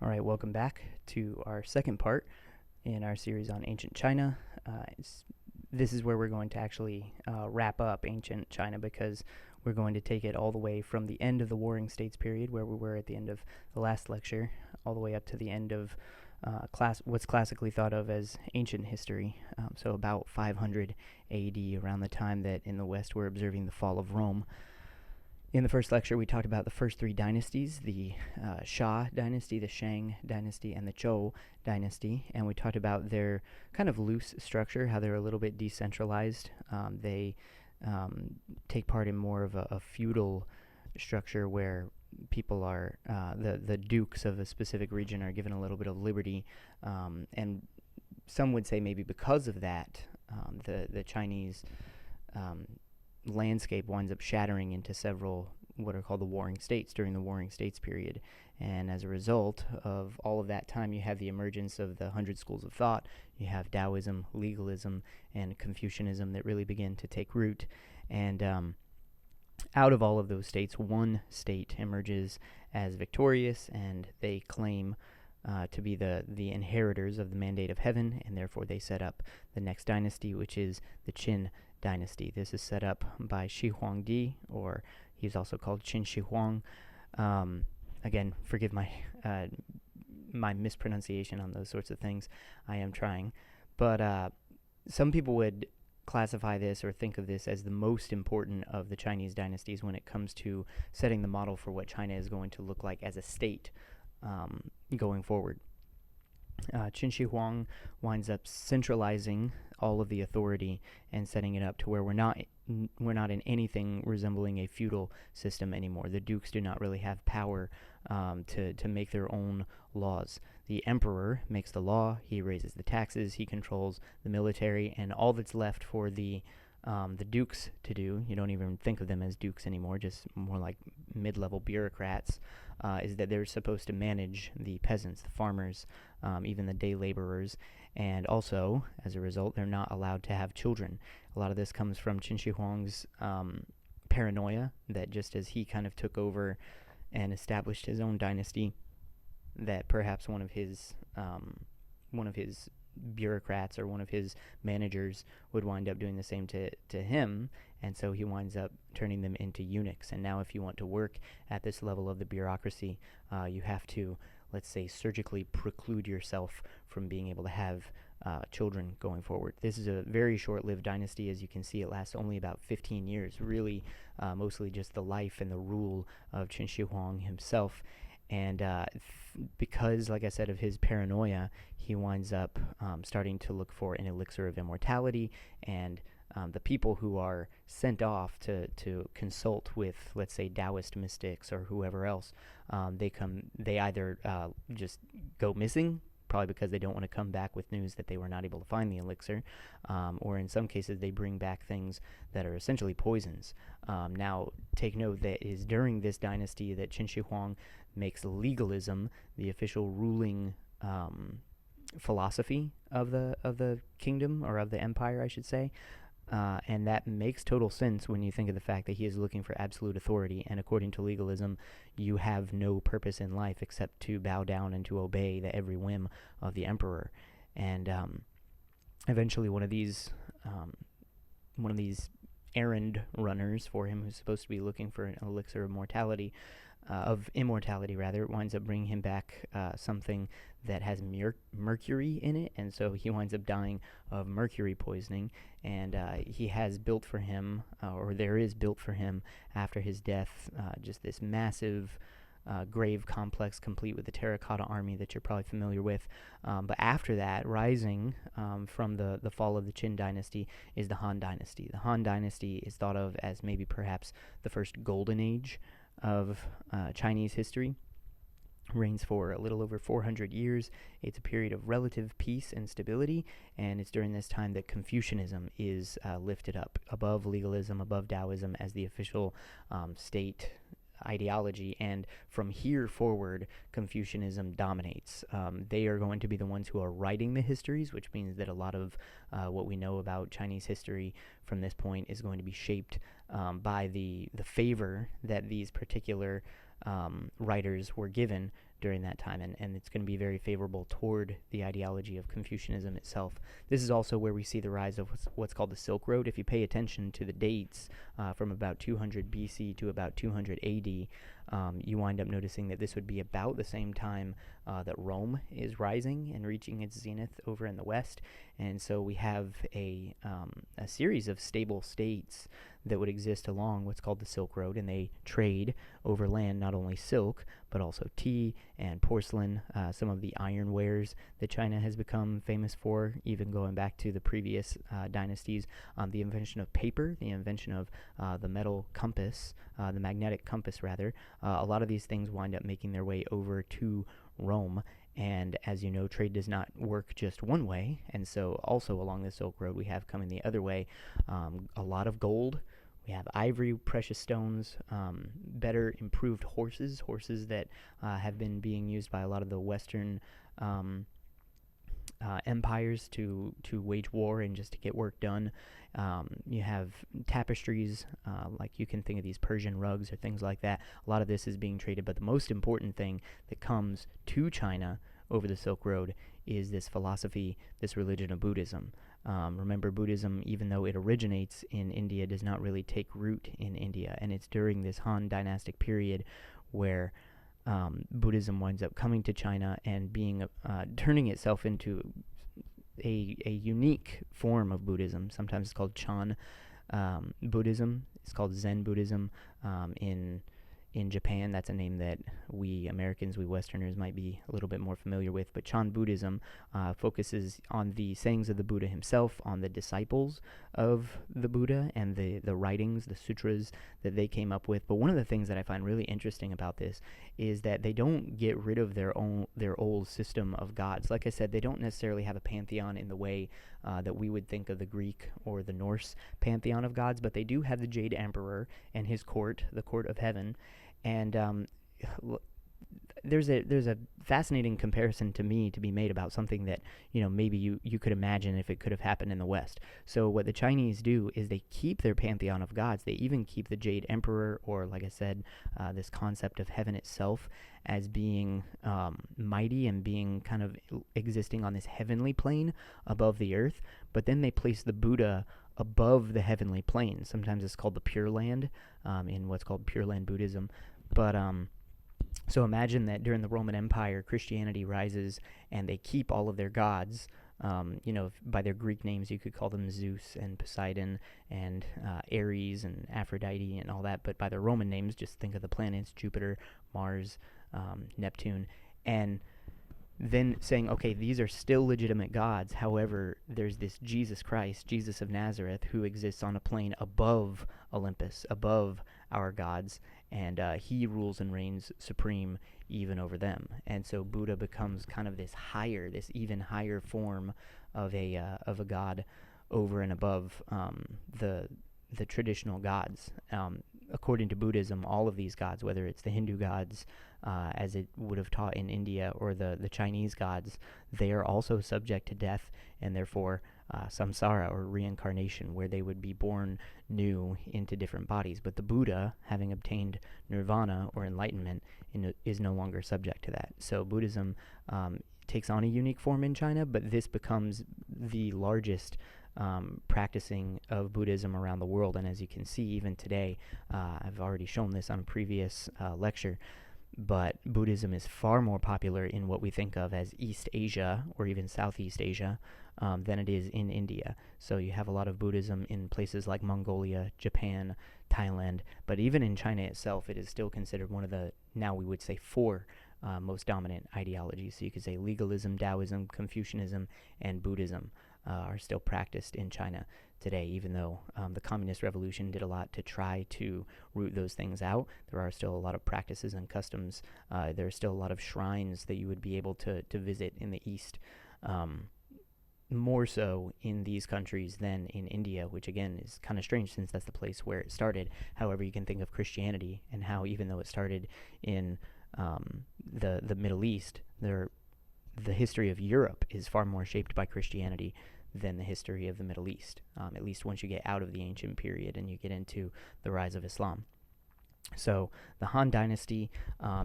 All right, welcome back to our second part in our series on ancient China. This is where we're going to actually wrap up ancient China, because we're going to take it all the way from the end of the Warring States period, where we were at the end of the last lecture, all the way up to the end of what's classically thought of as ancient history, so about 500 AD, around the time that in the West we're observing the fall of Rome. In the first lecture, we talked about the first three dynasties, the Xia dynasty, the Shang dynasty, and the Zhou dynasty, and we talked about their kind of loose structure, how they're a little bit decentralized. They take part in more of a feudal structure where people are, the dukes of a specific region are given a little bit of liberty, and some would say maybe because of that, the Chinese landscape winds up shattering into several what are called the Warring States during the Warring States period. And as a result of all of that time, you have the emergence of the 100 schools of thought. You have Taoism, legalism, and Confucianism that really begin to take root. And out of all of those states, one state emerges as victorious, and they claim to be the inheritors of the mandate of heaven, and therefore they set up the next dynasty, which is the Qin dynasty. This is set up by Shi Huangdi, or he's also called Qin Shi Huang. Again, forgive my mispronunciation on those sorts of things. I am trying. But some people would classify this or think of this as the most important of the Chinese dynasties when it comes to setting the model for what China is going to look like as a state going forward. Qin Shi Huang winds up centralizing all of the authority and setting it up to where we're not in anything resembling a feudal system anymore. The dukes do not really have power to make their own laws. The emperor makes the law, he raises the taxes, he controls the military, and all that's left for the dukes to do, you don't even think of them as dukes anymore, just more like mid-level bureaucrats, is that they're supposed to manage the peasants, the farmers, even the day laborers, and also, as a result, they're not allowed to have children. A lot of this comes from Qin Shi Huang's paranoia that just as he kind of took over and established his own dynasty, that perhaps one of his bureaucrats or one of his managers would wind up doing the same to him, and so he winds up turning them into eunuchs. And now if you want to work at this level of the bureaucracy, you have to, let's say, surgically preclude yourself from being able to have children going forward. This is a very short-lived dynasty. As you can see, it lasts only about 15 years, really mostly just the life and the rule of Qin Shi Huang himself. And because, like I said, of his paranoia, he winds up starting to look for an elixir of immortality, and the people who are sent off to consult with, let's say, Taoist mystics or whoever else, they either just go missing, probably because they don't want to come back with news that they were not able to find the elixir, or in some cases they bring back things that are essentially poisons. Now, take note that it is during this dynasty that Qin Shi Huang makes legalism the official ruling philosophy of the kingdom, or of the empire, I should say. And that makes total sense when you think of the fact that he is looking for absolute authority, and according to legalism, you have no purpose in life except to bow down and to obey the every whim of the emperor. And eventually one of these errand runners for him, who's supposed to be looking for an elixir of immortality, winds up bringing him back something that has mercury in it, and so he winds up dying of mercury poisoning. And he has built for him, or there is built for him after his death, just this massive grave complex, complete with the terracotta army that you're probably familiar with. But after that, rising from the fall of the Qin dynasty, is the Han dynasty. The Han dynasty is thought of as maybe perhaps the first golden age of Chinese history. Reigns for a little over 400 years. It's a period of relative peace and stability, and it's during this time that Confucianism is lifted up above legalism, above Taoism, as the official state ideology. And from here forward, Confucianism dominates. They are going to be the ones who are writing the histories, which means that a lot of what we know about Chinese history from this point is going to be shaped by the favor that these particular writers were given during that time, and it's going to be very favorable toward the ideology of Confucianism itself. This is also where we see the rise of what's called the Silk Road. If you pay attention to the dates from about 200 BC to about 200 AD, you wind up noticing that this would be about the same time that Rome is rising and reaching its zenith over in the west. And so we have a series of stable states that would exist along what's called the Silk Road, and they trade over land, not only silk, but also tea and porcelain, some of the iron wares that China has become famous for, even going back to the previous dynasties, the invention of paper, the invention of the metal compass, the magnetic compass rather. A lot of these things wind up making their way over to Rome, and as you know, trade does not work just one way, and so also along the Silk Road we have coming the other way a lot of gold. We have ivory, precious stones, better improved horses that have been being used by a lot of the Western empires to wage war and just to get work done. You have tapestries, like you can think of these Persian rugs or things like that. A lot of this is being traded, but the most important thing that comes to China over the Silk Road is this philosophy, this religion of Buddhism. Remember, Buddhism, even though it originates in India, does not really take root in India, and it's during this Han dynastic period where Buddhism winds up coming to China and being turning itself into a unique form of Buddhism. Sometimes it's called Chan Buddhism. It's called Zen Buddhism in Japan. That's a name that we Americans, we Westerners, might be a little bit more familiar with. But Chan Buddhism focuses on the sayings of the Buddha himself, on the disciples of the Buddha, and the writings, the sutras that they came up with. But one of the things that I find really interesting about this is that they don't get rid of their old system of gods. Like I said, they don't necessarily have a pantheon in the way that we would think of the Greek or the Norse pantheon of gods, but they do have the Jade Emperor and his court, the court of heaven. And there's a fascinating comparison to me to be made about something that, maybe you could imagine if it could have happened in the West. So what the Chinese do is they keep their pantheon of gods. They even keep the Jade Emperor, or like I said, this concept of heaven itself as being mighty and being kind of existing on this heavenly plane above the earth. But then they place the Buddha above the heavenly plane. Sometimes it's called the Pure Land in what's called Pure Land Buddhism. But so imagine that during the Roman Empire, Christianity rises and they keep all of their gods. By their Greek names, you could call them Zeus and Poseidon and Ares and Aphrodite and all that. But by their Roman names, just think of the planets: Jupiter, Mars, Neptune. And then saying, okay, these are still legitimate gods. However, there's this Jesus Christ, Jesus of Nazareth, who exists on a plane above Olympus, above our gods, and he rules and reigns supreme even over them. And so Buddha becomes kind of this even higher form of a god over and above the traditional gods. According to Buddhism, all of these gods, whether it's the Hindu gods, as it would have taught in India, or the Chinese gods, they are also subject to death, and therefore samsara, or reincarnation, where they would be born new into different bodies. But the Buddha, having obtained nirvana, or enlightenment, is no longer subject to that. So Buddhism takes on a unique form in China, but this becomes the largest practicing of Buddhism around the world. And as you can see, even today, I've already shown this on a previous lecture, but Buddhism is far more popular in what we think of as East Asia, or even Southeast Asia, than it is in India. So you have a lot of Buddhism in places like Mongolia, Japan, Thailand, but even in China itself, it is still considered one of the, now we would say, four most dominant ideologies. So you could say legalism, Taoism, Confucianism, and Buddhism are still practiced in China today, even though the Communist Revolution did a lot to try to root those things out. There are still a lot of practices and customs. There are still a lot of shrines that you would be able to visit in the East, more so in these countries than in India, which again is kind of strange since that's the place where it started. However, you can think of Christianity and how, even though it started in the Middle East, the history of Europe is far more shaped by Christianity than the history of the Middle East, at least once you get out of the ancient period and you get into the rise of Islam. So the Han Dynasty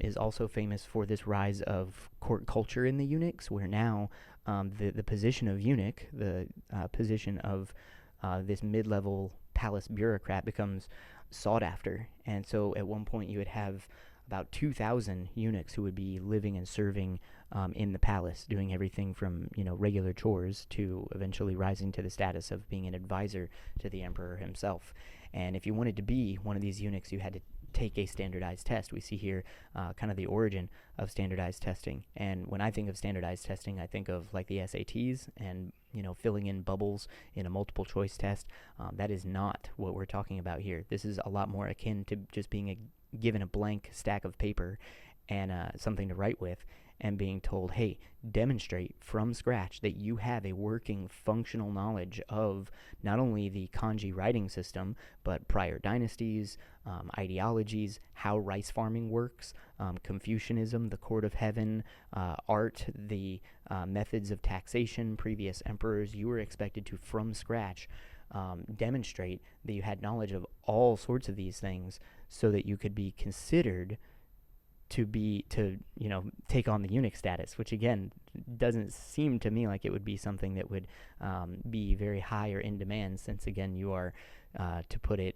is also famous for this rise of court culture in the eunuchs, where now the position of eunuch, the position of this mid-level palace bureaucrat, becomes sought after. And so at one point you would have about 2,000 eunuchs who would be living and serving in the palace, doing everything from regular chores to eventually rising to the status of being an advisor to the emperor himself. And if you wanted to be one of these eunuchs, you had to take a standardized test. We see here kind of the origin of standardized testing. And when I think of standardized testing, I think of like the SATs and filling in bubbles in a multiple choice test. That is not what we're talking about here. This is a lot more akin to just being given a blank stack of paper and something to write with, and being told, hey, demonstrate from scratch that you have a working, functional knowledge of not only the kanji writing system, but prior dynasties, ideologies, how rice farming works, Confucianism, the court of heaven, art, the methods of taxation, previous emperors. You were expected to, from scratch, demonstrate that you had knowledge of all sorts of these things so that you could be considered to take on the eunuch status, which again doesn't seem to me like it would be something that would be very high or in demand, since again you are, to put it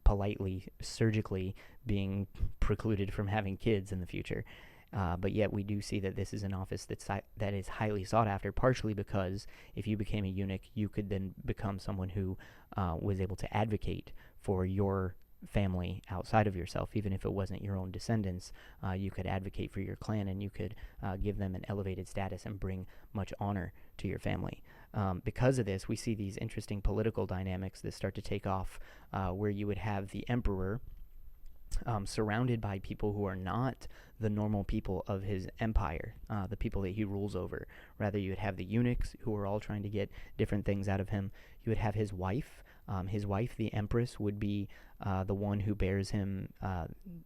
politely, surgically being precluded from having kids in the future. But yet we do see that this is an office that is highly sought after, partially because if you became a eunuch, you could then become someone who was able to advocate for your family outside of yourself. Even if it wasn't your own descendants, you could advocate for your clan, and you could give them an elevated status and bring much honor to your family. Because of this, we see these interesting political dynamics that start to take off, where you would have the emperor surrounded by people who are not the normal people of his empire, the people that he rules over. Rather, you would have the eunuchs who are all trying to get different things out of him. You would have his wife. His wife, the empress, would be the one who bears him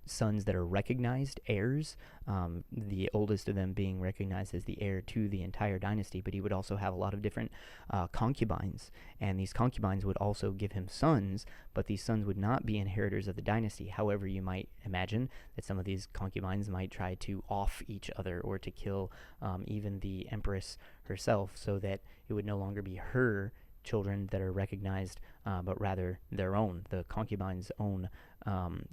sons that are recognized heirs, the oldest of them being recognized as the heir to the entire dynasty. But he would also have a lot of different concubines, and these concubines would also give him sons, but these sons would not be inheritors of the dynasty. However, you might imagine that some of these concubines might try to off each other, or to kill even the empress herself, so that it would no longer be her children that are recognized, but rather their own, the concubine's own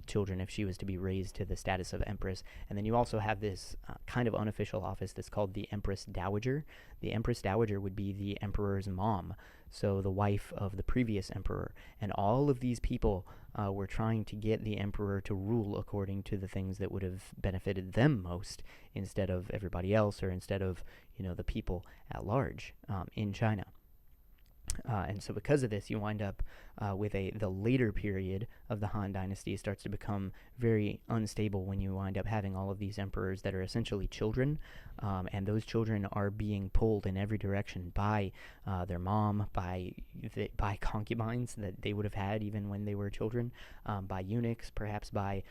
children, if she was to be raised to the status of empress. And then you also have this kind of unofficial office that's called the Empress Dowager. The Empress Dowager would be the emperor's mom, so the wife of the previous emperor. And all of these people were trying to get the emperor to rule according to the things that would have benefited them most, instead of everybody else, or instead of the people at large in China. And so because of this, you wind up with the later period of the Han Dynasty starts to become very unstable, when you wind up having all of these emperors that are essentially children, and those children are being pulled in every direction by their mom, by concubines that they would have had even when they were children, by eunuchs, perhaps by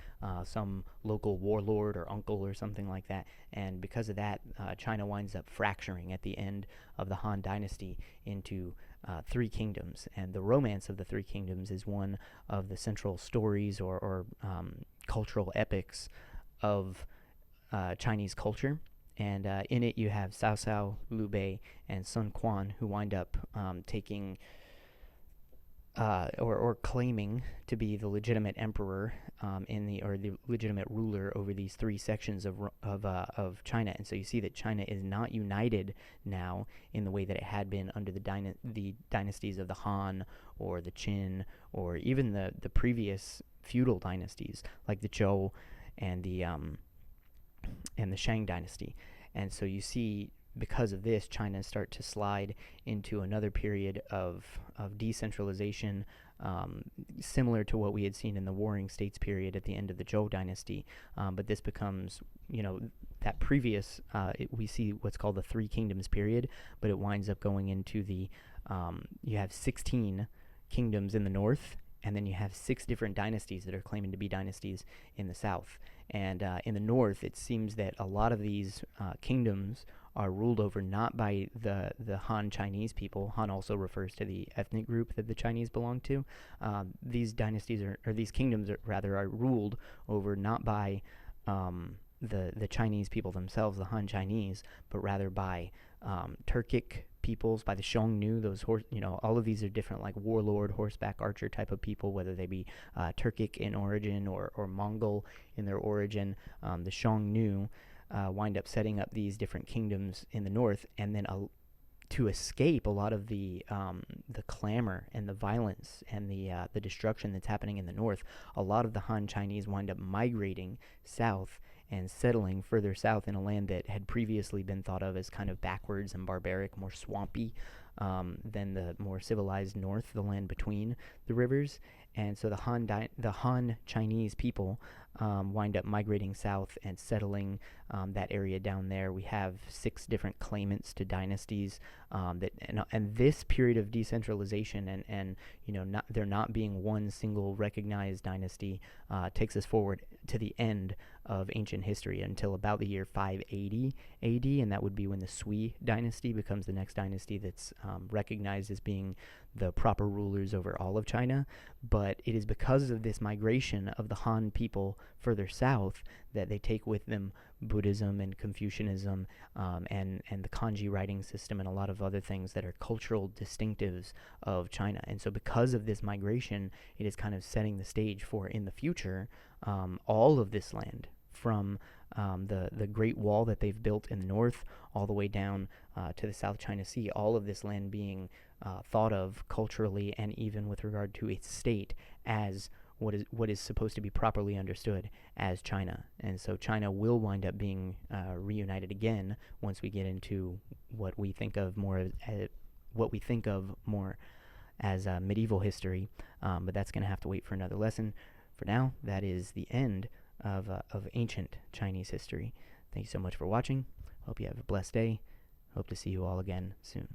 some local warlord or uncle or something like that. And because of that, China winds up fracturing at the end of the Han Dynasty into three kingdoms. And the romance of the three kingdoms is one of the central stories or cultural epics of Chinese culture. And in it you have Cao Cao, Liu Bei, and Sun Quan, who wind up taking or claiming to be the legitimate emperor or the legitimate ruler over these three sections of China. And so you see that China is not united now in the way that it had been under the dynasties of the Han or the Qin, or even the previous feudal dynasties like the Zhou and the Shang dynasty. And so you see, because of this, China start to slide into another period of decentralization, similar to what we had seen in the Warring States period at the end of the Zhou dynasty. But this becomes, that previous, we see what's called the Three Kingdoms period, but it winds up going into you have 16 kingdoms in the north, and then you have 6 different dynasties that are claiming to be dynasties in the south. And in the north, it seems that a lot of these kingdoms are ruled over not by the Han Chinese people. Han also refers to the ethnic group that the Chinese belong to. These dynasties or these kingdoms are ruled over not by the Chinese people themselves, the Han Chinese, but rather by Turkic peoples, by the Xiongnu. All of these are different, like warlord, horseback archer type of people, whether they be Turkic in origin or Mongol in their origin. The Xiongnu wind up setting up these different kingdoms in the north, and then to escape a lot of the clamor and the violence and the destruction that's happening in the north, a lot of the Han Chinese wind up migrating south and settling further south in a land that had previously been thought of as kind of backwards and barbaric, more swampy than the more civilized north, the land between the rivers. And so the Han Chinese people wind up migrating south and settling that area down there. We have 6 different claimants to dynasties and this period of decentralization and there not being one single recognized dynasty takes us forward to the end of ancient history until about the year 580 AD, and that would be when the Sui dynasty becomes the next dynasty that's recognized as being the proper rulers over all of China. But it is because of this migration of the Han people further south that they take with them Buddhism and Confucianism and the kanji writing system and a lot of other things that are cultural distinctives of China. And so because of this migration, it is kind of setting the stage for, in the future, all of this land from the Great Wall that they've built in the north all the way down to the South China Sea, all of this land being thought of culturally and even with regard to its state as what is supposed to be properly understood as China. And so China will wind up being reunited again once we get into what we think of more as medieval history, but that's going to have to wait for another lesson. For now, that is the end of ancient Chinese history. Thank you so much for watching. Hope you have a blessed day. Hope to see you all again soon.